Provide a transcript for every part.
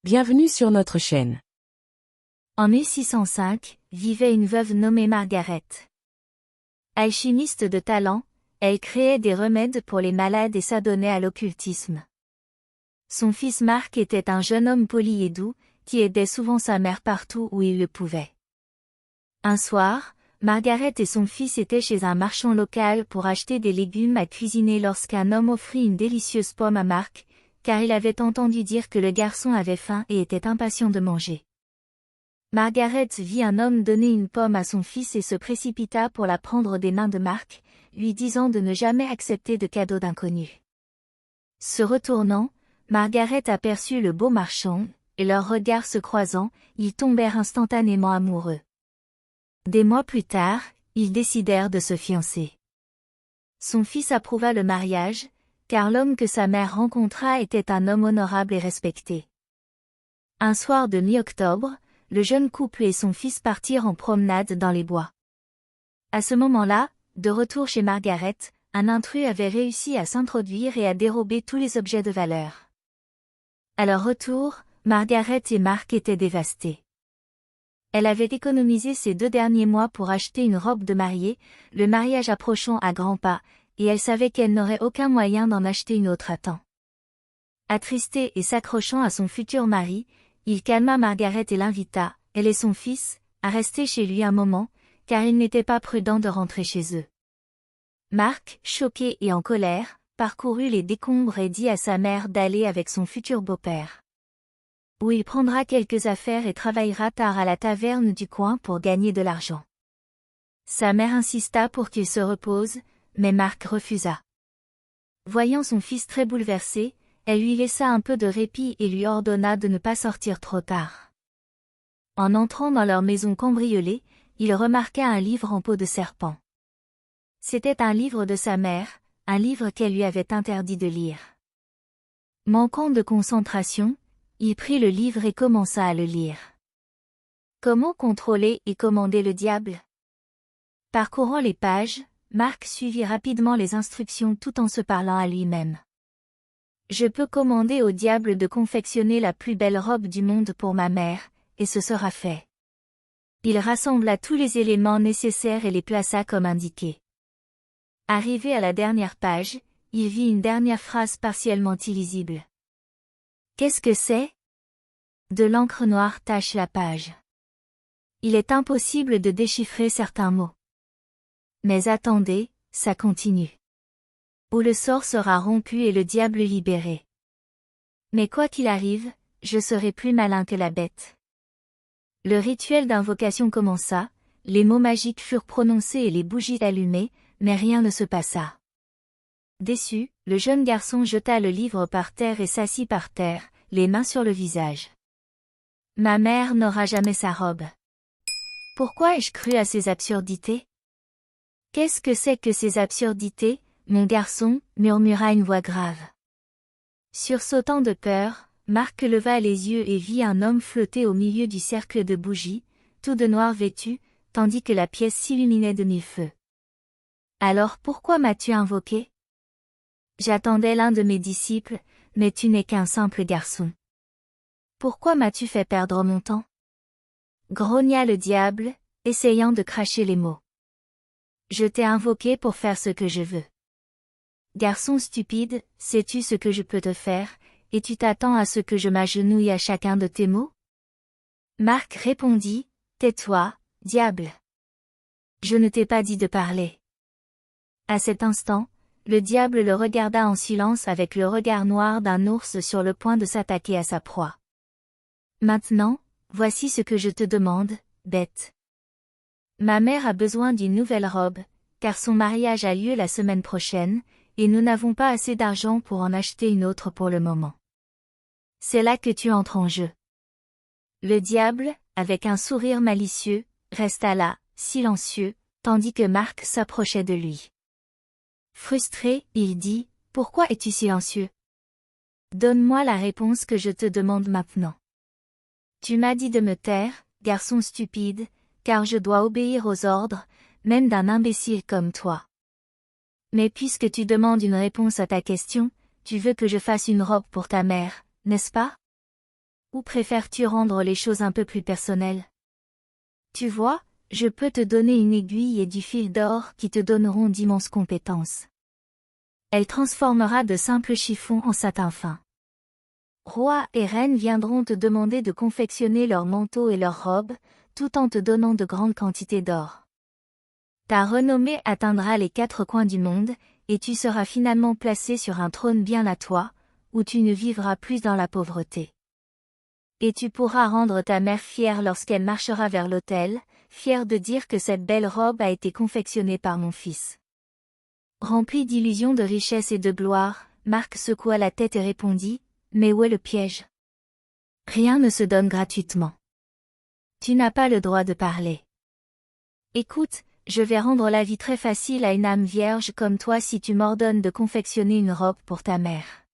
Bienvenue sur notre chaîne. En 1605, vivait une veuve nommée Margaret. Alchimiste de talent, elle créait des remèdes pour les malades et s'adonnait à l'occultisme. Son fils Marc était un jeune homme poli et doux, qui aidait souvent sa mère partout où il le pouvait. Un soir, Margaret et son fils étaient chez un marchand local pour acheter des légumes à cuisiner lorsqu'un homme offrit une délicieuse pomme à Marc, car il avait entendu dire que le garçon avait faim et était impatient de manger. Margaret vit un homme donner une pomme à son fils et se précipita pour la prendre des mains de Marc, lui disant de ne jamais accepter de cadeaux d'inconnus. Se retournant, Margaret aperçut le beau marchand, et leurs regards se croisant, ils tombèrent instantanément amoureux. Des mois plus tard, ils décidèrent de se fiancer. Son fils approuva le mariage, car l'homme que sa mère rencontra était un homme honorable et respecté. Un soir de mi-octobre, le jeune couple et son fils partirent en promenade dans les bois. À ce moment-là, de retour chez Margaret, un intrus avait réussi à s'introduire et à dérober tous les objets de valeur. À leur retour, Margaret et Marc étaient dévastés. Elle avait économisé ces 2 derniers mois pour acheter une robe de mariée, le mariage approchant à grands pas, et elle savait qu'elle n'aurait aucun moyen d'en acheter une autre à temps. Attristée et s'accrochant à son futur mari, il calma Margaret et l'invita, elle et son fils, à rester chez lui un moment, car il n'était pas prudent de rentrer chez eux. Marc, choqué et en colère, parcourut les décombres et dit à sa mère d'aller avec son futur beau-père, où il prendra quelques affaires et travaillera tard à la taverne du coin pour gagner de l'argent. Sa mère insista pour qu'il se repose, mais Marc refusa. Voyant son fils très bouleversé, elle lui laissa un peu de répit et lui ordonna de ne pas sortir trop tard. En entrant dans leur maison cambriolée, il remarqua un livre en peau de serpent. C'était un livre de sa mère, un livre qu'elle lui avait interdit de lire. Manquant de concentration, il prit le livre et commença à le lire. Comment contrôler et commander le diable? Parcourant les pages, Marc suivit rapidement les instructions tout en se parlant à lui-même. Je peux commander au diable de confectionner la plus belle robe du monde pour ma mère, et ce sera fait. Il rassembla tous les éléments nécessaires et les plaça comme indiqué. Arrivé à la dernière page, il vit une dernière phrase partiellement illisible. Qu'est-ce que c'est? De l'encre noire tache la page. Il est impossible de déchiffrer certains mots. Mais attendez, ça continue. Où le sort sera rompu et le diable libéré. Mais quoi qu'il arrive, je serai plus malin que la bête. Le rituel d'invocation commença, les mots magiques furent prononcés et les bougies allumées, mais rien ne se passa. Déçu, le jeune garçon jeta le livre par terre et s'assit par terre, les mains sur le visage. Ma mère n'aura jamais sa robe. Pourquoi ai-je cru à ces absurdités? Qu'est-ce que c'est que ces absurdités, mon garçon, murmura une voix grave. Sursautant de peur, Marc leva les yeux et vit un homme flotter au milieu du cercle de bougies, tout de noir vêtu, tandis que la pièce s'illuminait de 1000 feux. Alors pourquoi m'as-tu invoqué? J'attendais l'un de mes disciples, mais tu n'es qu'un simple garçon. Pourquoi m'as-tu fait perdre mon temps? Grogna le diable, essayant de cracher les mots. Je t'ai invoqué pour faire ce que je veux. Garçon stupide, sais-tu ce que je peux te faire, et tu t'attends à ce que je m'agenouille à chacun de tes mots? Marc répondit, tais-toi, diable. Je ne t'ai pas dit de parler. À cet instant, le diable le regarda en silence avec le regard noir d'un ours sur le point de s'attaquer à sa proie. Maintenant, voici ce que je te demande, bête. Ma mère a besoin d'une nouvelle robe, car son mariage a lieu la semaine prochaine, et nous n'avons pas assez d'argent pour en acheter une autre pour le moment. C'est là que tu entres en jeu. Le diable, avec un sourire malicieux, resta là, silencieux, tandis que Marc s'approchait de lui. Frustré, il dit, « Pourquoi es-tu silencieux? Donne-moi la réponse que je te demande maintenant. Tu m'as dit de me taire, garçon stupide, car je dois obéir aux ordres, même d'un imbécile comme toi. Mais puisque tu demandes une réponse à ta question, tu veux que je fasse une robe pour ta mère, n'est-ce pas? Ou préfères-tu rendre les choses un peu plus personnelles? Tu vois, je peux te donner une aiguille et du fil d'or qui te donneront d'immenses compétences. Elle transformera de simples chiffons en satin fin. Rois et reines viendront te demander de confectionner leurs manteaux et leurs robes, tout en te donnant de grandes quantités d'or. Ta renommée atteindra les 4 coins du monde, et tu seras finalement placé sur un trône bien à toi, où tu ne vivras plus dans la pauvreté. Et tu pourras rendre ta mère fière lorsqu'elle marchera vers l'autel, fière de dire que cette belle robe a été confectionnée par mon fils. Rempli d'illusions de richesse et de gloire, Marc secoua la tête et répondit, « Mais où est le piège? Rien ne se donne gratuitement. Tu n'as pas le droit de parler. Écoute, je vais rendre la vie très facile à une âme vierge comme toi si tu m'ordonnes de confectionner une robe pour ta mère.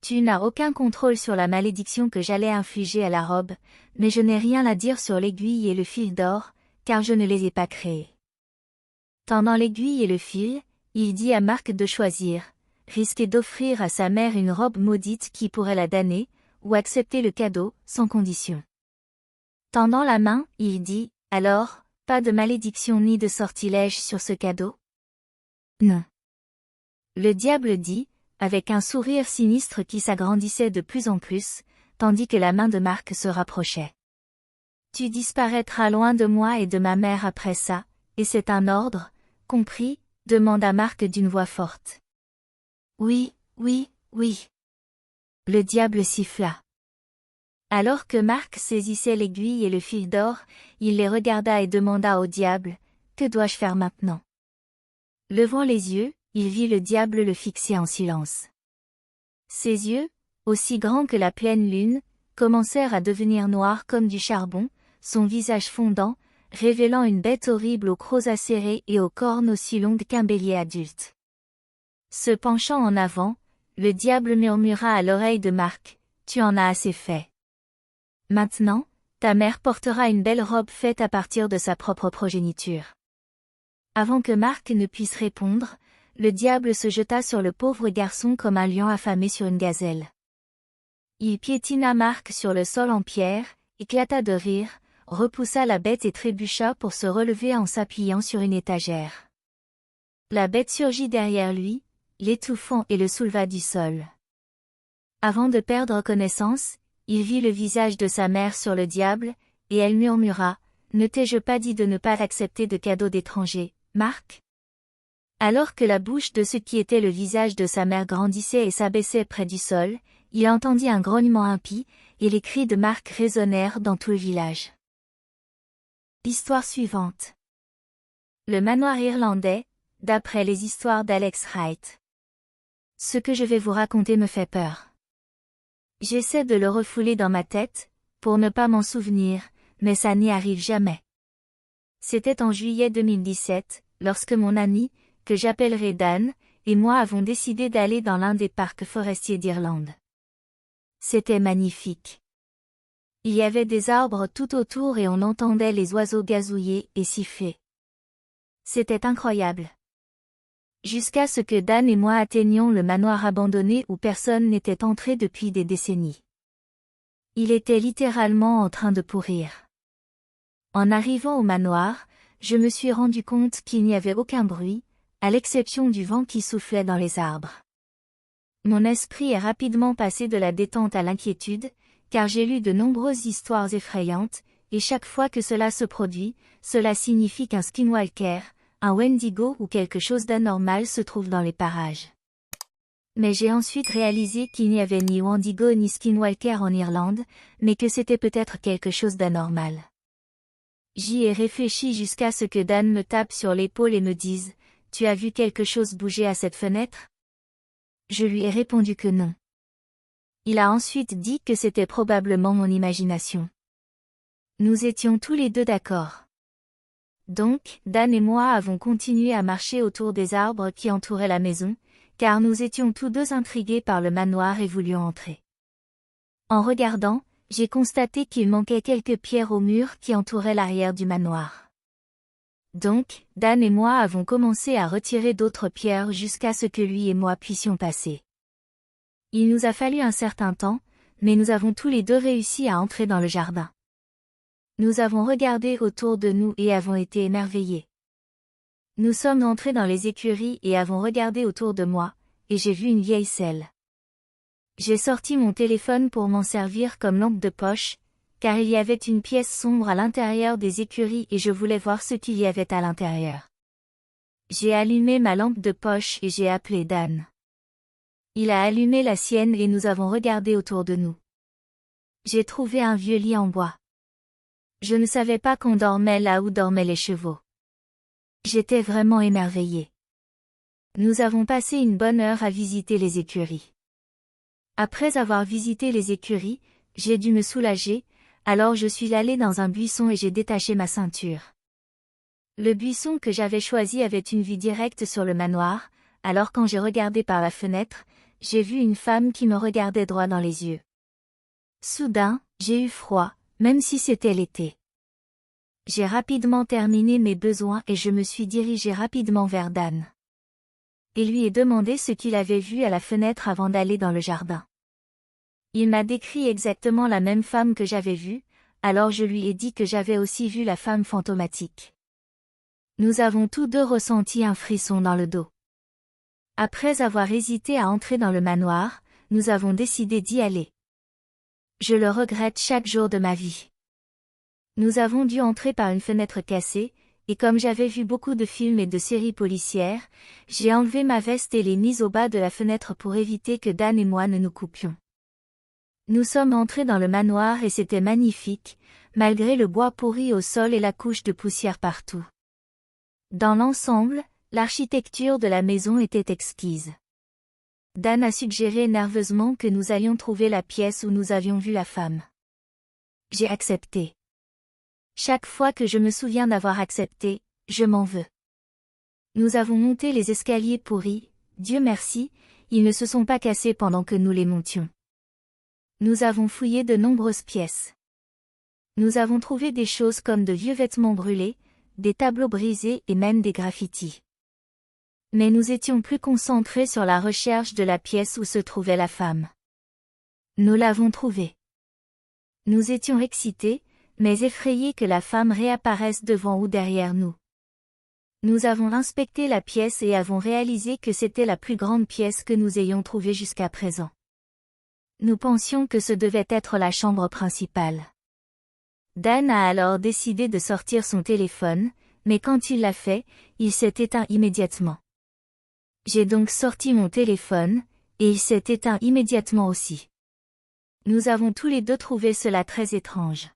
Tu n'as aucun contrôle sur la malédiction que j'allais infliger à la robe, mais je n'ai rien à dire sur l'aiguille et le fil d'or, car je ne les ai pas créés. » Tendant l'aiguille et le fil, il dit à Marc de choisir, risquer d'offrir à sa mère une robe maudite qui pourrait la damner, ou accepter le cadeau, sans condition. Tendant la main, il dit, alors, pas de malédiction ni de sortilège sur ce cadeau? Non. Le diable dit, avec un sourire sinistre qui s'agrandissait de plus en plus, tandis que la main de Marc se rapprochait. Tu disparaîtras loin de moi et de ma mère après ça, et c'est un ordre, compris? Demanda Marc d'une voix forte. Oui, oui, oui. Le diable siffla. Alors que Marc saisissait l'aiguille et le fil d'or, il les regarda et demanda au diable, « Que dois-je faire maintenant ?» Levant les yeux, il vit le diable le fixer en silence. Ses yeux, aussi grands que la pleine lune, commencèrent à devenir noirs comme du charbon, son visage fondant, révélant une bête horrible aux crocs acérés et aux cornes aussi longues qu'un bélier adulte. Se penchant en avant, le diable murmura à l'oreille de Marc, « Tu en as assez fait. Maintenant, ta mère portera une belle robe faite à partir de sa propre progéniture. » Avant que Marc ne puisse répondre, le diable se jeta sur le pauvre garçon comme un lion affamé sur une gazelle. Il piétina Marc sur le sol en pierre, éclata de rire, repoussa la bête et trébucha pour se relever en s'appuyant sur une étagère. La bête surgit derrière lui, l'étouffant et le souleva du sol. Avant de perdre connaissance, il vit le visage de sa mère sur le diable, et elle murmura, « Ne t'ai-je pas dit de ne pas accepter de cadeaux d'étrangers, Marc ?» Alors que la bouche de ce qui était le visage de sa mère grandissait et s'abaissait près du sol, il entendit un grognement impie, et les cris de Marc résonnèrent dans tout le village. Histoire suivante. Le manoir irlandais, d'après les histoires d'Alex Wright. Ce que je vais vous raconter me fait peur. J'essaie de le refouler dans ma tête, pour ne pas m'en souvenir, mais ça n'y arrive jamais. C'était en juillet 2017, lorsque mon ami, que j'appellerai Dan, et moi avons décidé d'aller dans l'un des parcs forestiers d'Irlande. C'était magnifique. Il y avait des arbres tout autour et on entendait les oiseaux gazouiller et siffler. C'était incroyable. Jusqu'à ce que Dan et moi atteignions le manoir abandonné où personne n'était entré depuis des décennies. Il était littéralement en train de pourrir. En arrivant au manoir, je me suis rendu compte qu'il n'y avait aucun bruit, à l'exception du vent qui soufflait dans les arbres. Mon esprit est rapidement passé de la détente à l'inquiétude, car j'ai lu de nombreuses histoires effrayantes, et chaque fois que cela se produit, cela signifie qu'un skinwalker, un wendigo ou quelque chose d'anormal se trouve dans les parages. Mais j'ai ensuite réalisé qu'il n'y avait ni wendigo ni skinwalker en Irlande, mais que c'était peut-être quelque chose d'anormal. J'y ai réfléchi jusqu'à ce que Dan me tape sur l'épaule et me dise « Tu as vu quelque chose bouger à cette fenêtre ?» Je lui ai répondu que non. Il a ensuite dit que c'était probablement mon imagination. Nous étions tous les deux d'accord. Donc, Dan et moi avons continué à marcher autour des arbres qui entouraient la maison, car nous étions tous deux intrigués par le manoir et voulions entrer. En regardant, j'ai constaté qu'il manquait quelques pierres au mur qui entouraient l'arrière du manoir. Donc, Dan et moi avons commencé à retirer d'autres pierres jusqu'à ce que lui et moi puissions passer. Il nous a fallu un certain temps, mais nous avons tous les deux réussi à entrer dans le jardin. Nous avons regardé autour de nous et avons été émerveillés. Nous sommes entrés dans les écuries et avons regardé autour de moi, et j'ai vu une vieille selle. J'ai sorti mon téléphone pour m'en servir comme lampe de poche, car il y avait une pièce sombre à l'intérieur des écuries et je voulais voir ce qu'il y avait à l'intérieur. J'ai allumé ma lampe de poche et j'ai appelé Dan. Il a allumé la sienne et nous avons regardé autour de nous. J'ai trouvé un vieux lit en bois. Je ne savais pas qu'on dormait là où dormaient les chevaux. J'étais vraiment émerveillée. Nous avons passé une bonne heure à visiter les écuries. Après avoir visité les écuries, j'ai dû me soulager, alors je suis allée dans un buisson et j'ai détaché ma ceinture. Le buisson que j'avais choisi avait une vue directe sur le manoir, alors quand j'ai regardé par la fenêtre, j'ai vu une femme qui me regardait droit dans les yeux. Soudain, j'ai eu froid, même si c'était l'été. J'ai rapidement terminé mes besoins et je me suis dirigée rapidement vers Dan. Et lui ai demandé ce qu'il avait vu à la fenêtre avant d'aller dans le jardin. Il m'a décrit exactement la même femme que j'avais vue, alors je lui ai dit que j'avais aussi vu la femme fantomatique. Nous avons tous deux ressenti un frisson dans le dos. Après avoir hésité à entrer dans le manoir, nous avons décidé d'y aller. Je le regrette chaque jour de ma vie. Nous avons dû entrer par une fenêtre cassée, et comme j'avais vu beaucoup de films et de séries policières, j'ai enlevé ma veste et l'ai mise au bas de la fenêtre pour éviter que Dan et moi ne nous coupions. Nous sommes entrés dans le manoir et c'était magnifique, malgré le bois pourri au sol et la couche de poussière partout. Dans l'ensemble, l'architecture de la maison était exquise. Dan a suggéré nerveusement que nous allions trouver la pièce où nous avions vu la femme. J'ai accepté. Chaque fois que je me souviens d'avoir accepté, je m'en veux. Nous avons monté les escaliers pourris, Dieu merci, ils ne se sont pas cassés pendant que nous les montions. Nous avons fouillé de nombreuses pièces. Nous avons trouvé des choses comme de vieux vêtements brûlés, des tableaux brisés et même des graffitis. Mais nous étions plus concentrés sur la recherche de la pièce où se trouvait la femme. Nous l'avons trouvée. Nous étions excités, mais effrayés que la femme réapparaisse devant ou derrière nous. Nous avons inspecté la pièce et avons réalisé que c'était la plus grande pièce que nous ayons trouvée jusqu'à présent. Nous pensions que ce devait être la chambre principale. Dan a alors décidé de sortir son téléphone, mais quand il l'a fait, il s'est éteint immédiatement. J'ai donc sorti mon téléphone, et il s'est éteint immédiatement aussi. Nous avons tous les deux trouvé cela très étrange.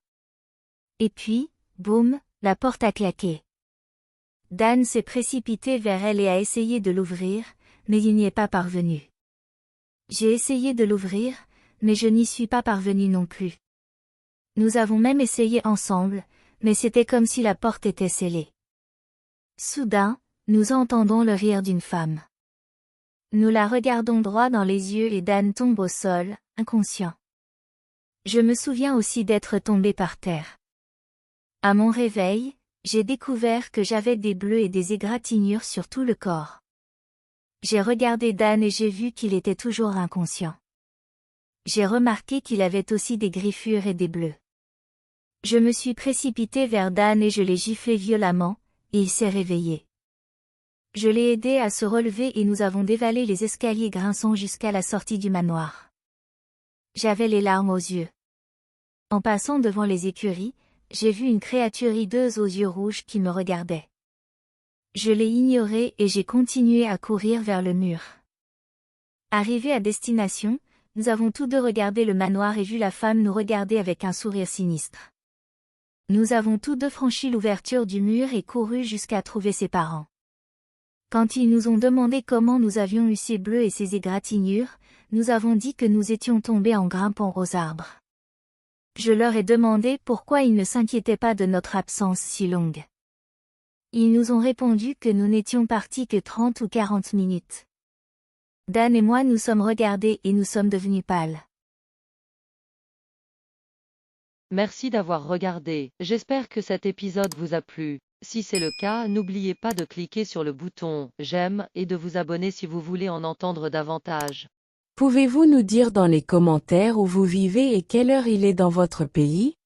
Et puis, boum, la porte a claqué. Dan s'est précipité vers elle et a essayé de l'ouvrir, mais il n'y est pas parvenu. J'ai essayé de l'ouvrir, mais je n'y suis pas parvenu non plus. Nous avons même essayé ensemble, mais c'était comme si la porte était scellée. Soudain, nous entendons le rire d'une femme. Nous la regardons droit dans les yeux et Dan tombe au sol, inconscient. Je me souviens aussi d'être tombé par terre. À mon réveil, j'ai découvert que j'avais des bleus et des égratignures sur tout le corps. J'ai regardé Dan et j'ai vu qu'il était toujours inconscient. J'ai remarqué qu'il avait aussi des griffures et des bleus. Je me suis précipité vers Dan et je l'ai giflé violemment, et il s'est réveillé. Je l'ai aidé à se relever et nous avons dévalé les escaliers grinçants jusqu'à la sortie du manoir. J'avais les larmes aux yeux. En passant devant les écuries, j'ai vu une créature hideuse aux yeux rouges qui me regardait. Je l'ai ignoré et j'ai continué à courir vers le mur. Arrivés à destination, nous avons tous deux regardé le manoir et vu la femme nous regarder avec un sourire sinistre. Nous avons tous deux franchi l'ouverture du mur et couru jusqu'à trouver ses parents. Quand ils nous ont demandé comment nous avions eu ces bleus et ces égratignures, nous avons dit que nous étions tombés en grimpant aux arbres. Je leur ai demandé pourquoi ils ne s'inquiétaient pas de notre absence si longue. Ils nous ont répondu que nous n'étions partis que 30 ou 40 minutes. Dan et moi nous sommes regardés et nous sommes devenus pâles. Merci d'avoir regardé, j'espère que cet épisode vous a plu. Si c'est le cas, n'oubliez pas de cliquer sur le bouton « J'aime » et de vous abonner si vous voulez en entendre davantage. Pouvez-vous nous dire dans les commentaires où vous vivez et quelle heure il est dans votre pays?